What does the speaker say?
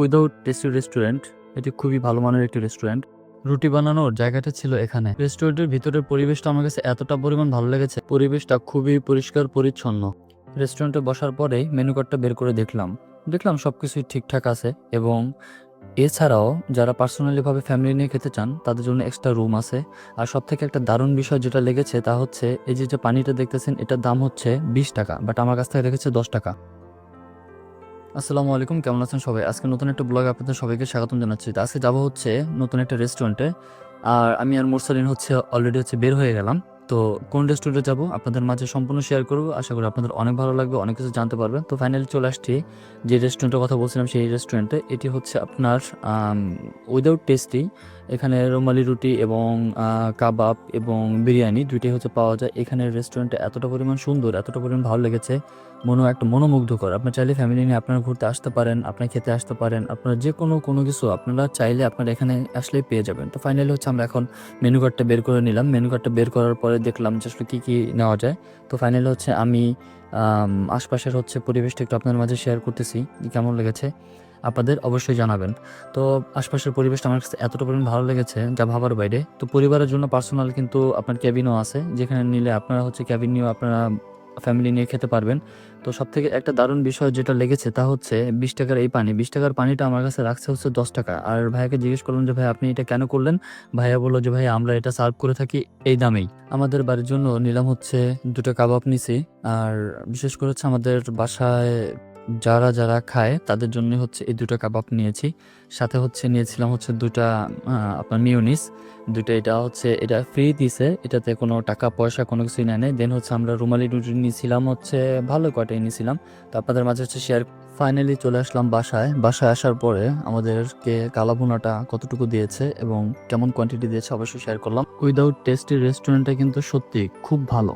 Without tasty restaurant. এটি খুবই ভালো মানের একটি রেস্টুরেন্ট। রুটি বানানোর জায়গাটা ছিল এখানে। রেস্টুরেন্টের ভিতরের পরিবেশটা আমার কাছে এতটা পরিমাণ ভালো লেগেছে, পরিবেশটা খুবই পরিষ্কার পরিচ্ছন্ন। রেস্টুরেন্টে বসার পরেই মেনু কার্ডটা বের করে দেখলাম সবকিছুই ঠিকঠাক আছে। এবং এছাড়াও যারা পার্সোনালিভাবে ফ্যামিলি নিয়ে খেতে চান তাদের জন্য এক্সট্রা রুম আছে। আর সব থেকে একটা দারুণ বিষয় যেটা লেগেছে তা হচ্ছে এই যে পানিটা দেখতেছেন, এটার দাম হচ্ছে 20 টাকা, বাট আমার কাছ থেকে রেখেছে 10 টাকা। আসসালামু আলাইকুম, কেমন আছেন সবাই? আজকে নতুন একটা ব্লগ আপনাদের সবাইকে স্বাগতম জানাচ্ছি। তো আজকে যাবো হচ্ছে নতুন একটা রেস্টুরেন্টে। আর আমি আর মুরসালিন অলরেডি বের হয়ে গেলাম। তো কোন রেস্টুরেন্টে যাব আপনাদের মাঝে সম্পূর্ণ শেয়ার করবো। আশা করি আপনাদের অনেক ভালো লাগবে, অনেক কিছু জানতে পারবেন। তো ফাইনালি চলে আসছি যে রেস্টুরেন্টের কথা বলছিলাম, সেই রেস্টুরেন্টে। এটি হচ্ছে আপনার উইদাউট টেস্টি। এখানে রুমালি রুটি এবং কাবাব এবং বিরিয়ানি দুইটাই পাওয়া যায়। এখানে রেস্টুরেন্টে এতটা পরিমাণ সুন্দর, এতটা পরিমাণ ভালো লেগেছে, একটা মনোমুগ্ধকর। আপনার চাইলে ফ্যামিলি নিয়ে আপনারা ঘুরতে আসতে পারেন, আপনারা খেতে আসতে পারেন, আপনারা যে কোনো কিছু আপনারা চাইলে আপনারা এখানে আসলেই পেয়ে যাবেন। তো ফাইনালি আমরা এখন মেনু কার্ডটা বের করে নিলাম। মেনু কার্ডটা বের করার পরে দেখলাম যে আসলে কী নেওয়া যায়। তো ফাইনালি আমি আশপাশের পরিবেশটা একটু আপনার মাঝে শেয়ার করতেছি, কেমন লেগেছে আপনাদের অবশ্যই জানাবেন। তো আশপাশের পরিবেশটা আমার কাছে এতটা পরিমাণ ভালো লেগেছে যা ভাবার বাইরে। তো পরিবারের জন্য পার্সোনাল কিন্তু আপনার ক্যাবিনও আছে, যেখানে নিলে আপনারা ক্যাবিন নিয়েও আপনারা ফ্যামিলি নিয়ে খেতে পারবেন। তো সবথেকে একটা দারুণ বিষয় যেটা লেগেছে তা হচ্ছে 20 টাকার এই পানি। 20 টাকার পানিটা আমার কাছে রাখছে 10 টাকা। আর ভাইয়াকে জিজ্ঞেস করলাম যে ভাই আপনি এটা কেন করলেন? ভাইয়া বললো যে ভাই আমরা এটা সার্ভ করে থাকি এই দামেই। আমাদের বাড়ির জন্য নিলাম দুটো কাবাব নিছি। আর বিশেষ করে আমাদের বাসায় যারা খায় তাদের জন্য এই দুটো কাবাব নিয়েছি। সাথে নিয়েছিলাম দুটা আপনার মিউনিস দুটো। এটা ফ্রি দিছে, এটাতে কোনো টাকা পয়সা কোনো কিছুই নেয় নাই। দেন আমরা রুমালি রুটি নিয়েছিলাম ভালো কয়টাই নিয়েছিলাম। তো আপনাদের মাঝে শেয়ার। ফাইনালি চলে আসলাম বাসায় আসার পরে আমাদেরকে কালাভুনাটা কতটুকু দিয়েছে এবং কেমন কোয়ান্টিটি দিয়েছে অবশ্যই শেয়ার করলাম। উইদাউট টেস্টি রেস্টুরেন্টটা কিন্তু সত্যি খুব ভালো।